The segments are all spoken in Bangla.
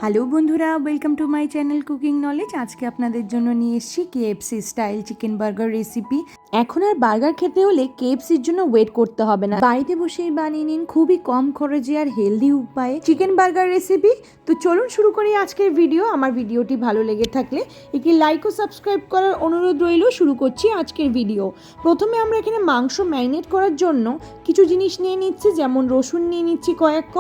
হ্যালো বন্ধুরা, welcome to my channel cooking knowledge. আজকে আপনাদের জন্য নিয়ে এসেছি KFC style chicken burger recipe. এখন আর বার্গার খেতে হলে কেএফসির জন্য ওয়েট করতে হবে না, বাড়িতে বসেই বানিয়ে নিন খুবই কম খরচে আর হেলদি উপায়ে চিকেন বার্গার রেসিপি। তো চলুন শুরু করি আজকের ভিডিও। আমার ভিডিওটি ভালো লেগে থাকলে একটি লাইক ও সাবস্ক্রাইব করার অনুরোধ রইল। শুরু করছি আজকের ভিডিও। প্রথমে আমরা এখানে মাংস ম্যারিনেট করার জন্য কিছু জিনিস নিয়ে নিচ্ছি, যেমন রসুন নিয়ে নিচ্ছি কয়েক ক,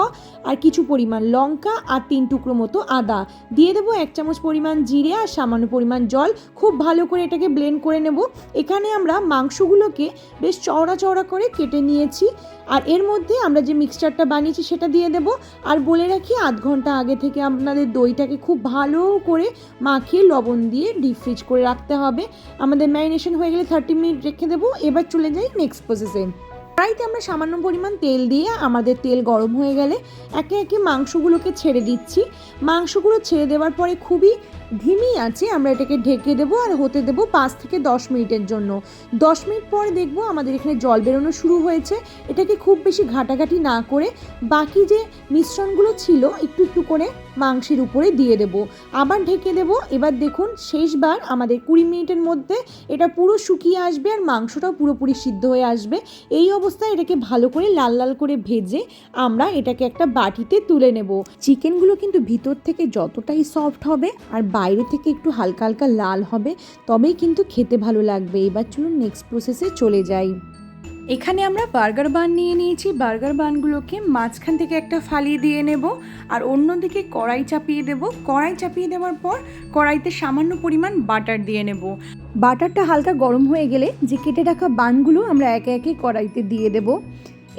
আর কিছু পরিমাণ লঙ্কা আর 3 টুকরো মতো আদা দিয়ে দেবো, 1 চামচ পরিমাণ জিরে আর সামান্য পরিমাণ জল। খুব ভালো করে এটাকে ব্লেন্ড করে নেব। এখানে আমরা মাংসগুলোকে বেশ চওড়া চওড়া করে কেটে নিয়েছি, আর এর মধ্যে আমরা যে মিক্সচারটা বানিয়েছি সেটা দিয়ে দেব। আর বলে রাখি, আধ ঘন্টা আগে থেকে আপনাদের দইটাকে খুব ভালো করে মাখিয়ে লবণ দিয়ে ডিপ ফ্রিজ করে রাখতে হবে। আমাদের ম্যারিনেশন হয়ে গেলে 30 মিনিট রেখে দেবো। এবার চলে যাই নেক্সট প্রসেসে। কড়াইতে আমরা সামান্য পরিমাণ তেল দিয়ে আমাদের তেল গরম হয়ে গেলে একে একে মাংসগুলোকে ছেড়ে দিচ্ছি। মাংসগুলো ছেড়ে দেওয়ার পরে খুবই ধিমি আছে আমরা এটাকে ঢেকে দেবো আর হতে দেবো 5 থেকে 10 মিনিটের জন্য। 10 মিনিট পরে দেখবো আমাদের এখানে জল বেরোনো শুরু হয়েছে। এটাকে খুব বেশি ঘাটাঘাটি না করে বাকি যে মিশ্রণগুলো ছিল একটু একটু করে মাংসের উপরে দিয়ে দেবো, আবার ঢেকে দেবো। এবার দেখুন শেষবার আমাদের 20 মিনিটের মধ্যে এটা পুরো শুকিয়ে আসবে আর মাংসটাও পুরোপুরি সিদ্ধ হয়ে আসবে। এই অবস্থায় এটাকে ভালো করে লাল লাল করে ভেজে আমরা এটাকে একটা বাটিতে তুলে নেব। চিকেনগুলো কিন্তু ভিতর থেকে যতটাই সফট হবে আর বাইরে থেকে একটু হালকা হালকা লাল হবে, তবেই কিন্তু খেতে ভালো লাগবে। এবার চলুন নেক্সট প্রসেসে চলে যাই। এখানে আমরা বার্গার বান নিয়ে নিয়েছি। বার্গার বানগুলোকে মাঝখান থেকে একটা ফালিয়ে দিয়ে নেব আর অন্যদিকে কড়াই চাপিয়ে দেব। কড়াই চাপিয়ে দেওয়ার পর কড়াইতে সামান্য পরিমাণ বাটার দিয়ে নেব। বাটারটা হালকা গরম হয়ে গেলে যে কেটে রাখা বানগুলো আমরা একে একে কড়াইতে দিয়ে দেব।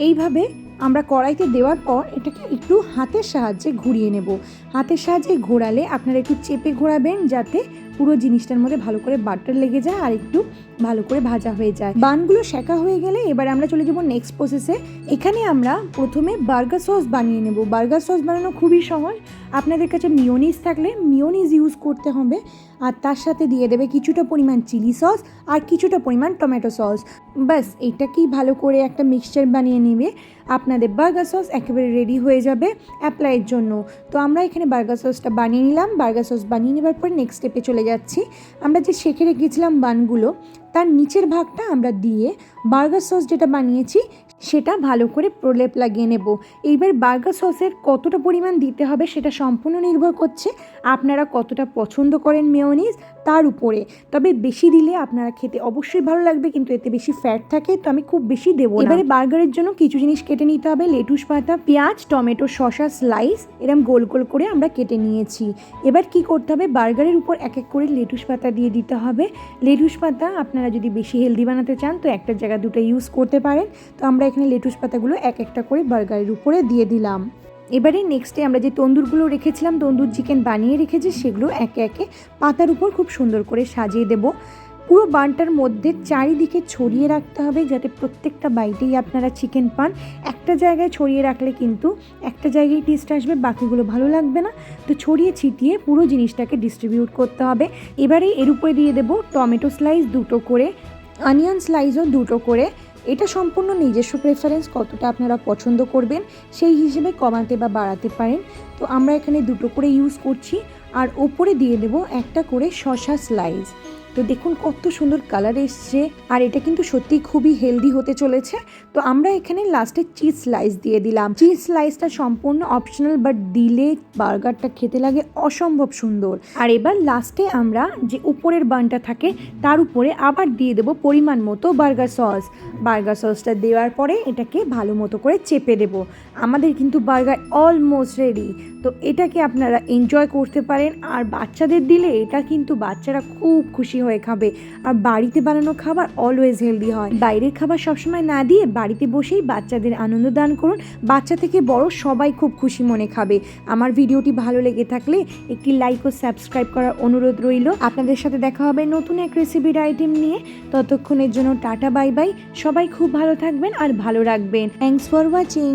এইভাবে আমরা কড়াইতে দেওয়ার পর এটাকে একটু হাতের সাহায্যে ঘুরিয়ে নেব। হাতের সাহায্যে ঘোরালে আপনারা একটু চেপে ঘোরাবেন, যাতে পুরো জিনিসটার মধ্যে ভালো করে বাটার লেগে যায় আর একটু ভালো করে ভাজা হয়ে যায়। বানগুলো সেকা হয়ে গেলে এবার আমরা চলে যাব নেক্সট প্রসেসে। এখানে আমরা প্রথমে বার্গার সস বানিয়ে নেব। বার্গার সস বানানো খুবই সহজ। আপনাদের কাছে মিওনিজ থাকলে মিওনিজ ইউজ করতে হবে, আর তার সাথে দিয়ে দেবে কিছুটা পরিমাণ চিলি সস আর কিছুটা পরিমাণ টমেটো সস। ব্যাস এটাকেই ভালো করে একটা মিক্সচার বানিয়ে নেবে। আপনাদের বার্গার সস একেবারে রেডি হয়ে যাবে অ্যাপ্লাইয়ের জন্য। তো আমরা এখানে বার্গার সসটা বানিয়ে নিলাম। বার্গার সস বানিয়ে নেবার পর নেক্সট স্টেপে চলে যাচ্ছি। আমরা যে সেঁকে রেখেছিলাম বানগুলো, তার নিচের ভাগটা আমরা দিয়ে বার্গার সস যেটা বানিয়েছি সেটা ভালো করে প্রলেপ লাগিয়ে নেব। এইবার বার্গার সসের কতটা পরিমাণ দিতে হবে সেটা সম্পূর্ণ নির্ভর করছে আপনারা কতটা পছন্দ করেন মেয়োনিজ তার উপরে। তবে বেশি দিলে আপনারা খেতে অবশ্যই ভালো লাগবে, কিন্তু এতে বেশি ফ্যাট থাকে, তো আমি খুব বেশি দেবো না। এবারে বার্গারের জন্য কিছু জিনিস কেটে নিতে হবে। লেটুস পাতা, পেঁয়াজ, টমেটো, শসা স্লাইস এরকম গোল গোল করে আমরা কেটে নিয়েছি। এবার কি করতে হবে, বার্গারের উপর এক এক করে লেটুস পাতা দিয়ে দিতে হবে। লেটুস পাতা আপনারা যদি বেশি হেলদি বানাতে চান তো একটা জায়গা দুটো ইউজ করতে পারেন। তো আমরা এখানে লেটুস পাতাগুলো এক একটা করে বার্গারের উপরে দিয়ে দিলাম। এবারে নেক্সটে আমরা যে তন্দুরগুলো রেখেছিলাম, তন্দুর চিকেন বানিয়ে রেখেছি, সেগুলো একে একে পাতার উপর খুব সুন্দর করে সাজিয়ে দেব। পুরো বানটার মধ্যে চারিদিকে ছড়িয়ে রাখতে হবে, যাতে প্রত্যেকটা বাইটেই আপনারা চিকেন পান। একটা জায়গায় ছড়িয়ে রাখলে কিন্তু একটা জায়গায় টেস্ট আসবে, বাকিগুলো ভালো লাগবে না। তো ছড়িয়ে ছিটিয়ে পুরো জিনিসটাকে ডিস্ট্রিবিউট করতে হবে। এবারে এর উপরে দিয়ে দেবো টমেটো স্লাইস 2টো করে, অনিয়ন স্লাইসও 2টো করে। এটা সম্পূর্ণ নিজস্ব প্রেফারেন্স, কতটা আপনারা পছন্দ করবেন সেই হিসেবে কমাতে বা বাড়াতে পারেন। তো আমরা এখানে 2টো করে ইউজ করছি। আর ওপরে দিয়ে দেব একটা করে শসা স্লাইস। তো দেখুন কত সুন্দর কালার এসছে, আর এটা কিন্তু সত্যি খুবই হেলদি হতে চলেছে। তো আমরা এখানে লাস্টে চিজ স্লাইস দিয়ে দিলাম। চিজ স্লাইসটা সম্পূর্ণ অপশনাল, বাট দিলে বার্গারটা খেতে লাগে অসম্ভব সুন্দর। আর এবার লাস্টে আমরা যে উপরের বানটা থাকে তার উপরে আবার দিয়ে দেবো পরিমাণ মতো বার্গার সস। বার্গার সসটা দেওয়ার পরে এটাকে ভালো মতো করে চেপে দেব। আমাদের কিন্তু বার্গার অলমোস্ট রেডি। তো এটাকে আপনারা এনজয় করতে পারেন, আর বাচ্চাদের দিলে এটা কিন্তু বাচ্চারা খুব খুশি হয়ে খাবে। আর বাড়িতে বানানো খাবার অলওয়েজ হেলদি হয়। বাইরের খাবার সবসময় না দিয়ে বাড়িতে বসেই বাচ্চাদের আনন্দ দান করুন। বাচ্চা থেকে বড় সবাই খুব খুশি মনে খাবে। আমার ভিডিওটি ভালো লেগে থাকলে একটি লাইক ও সাবস্ক্রাইব করার অনুরোধ রইল। আপনাদের সাথে দেখা হবে নতুন এক রেসিপির আইটেম নিয়ে। ততক্ষণের জন্য টাটা বাই বাই। সবাই খুব ভালো থাকবেন আর ভালো রাখবেন। Thanks for watching.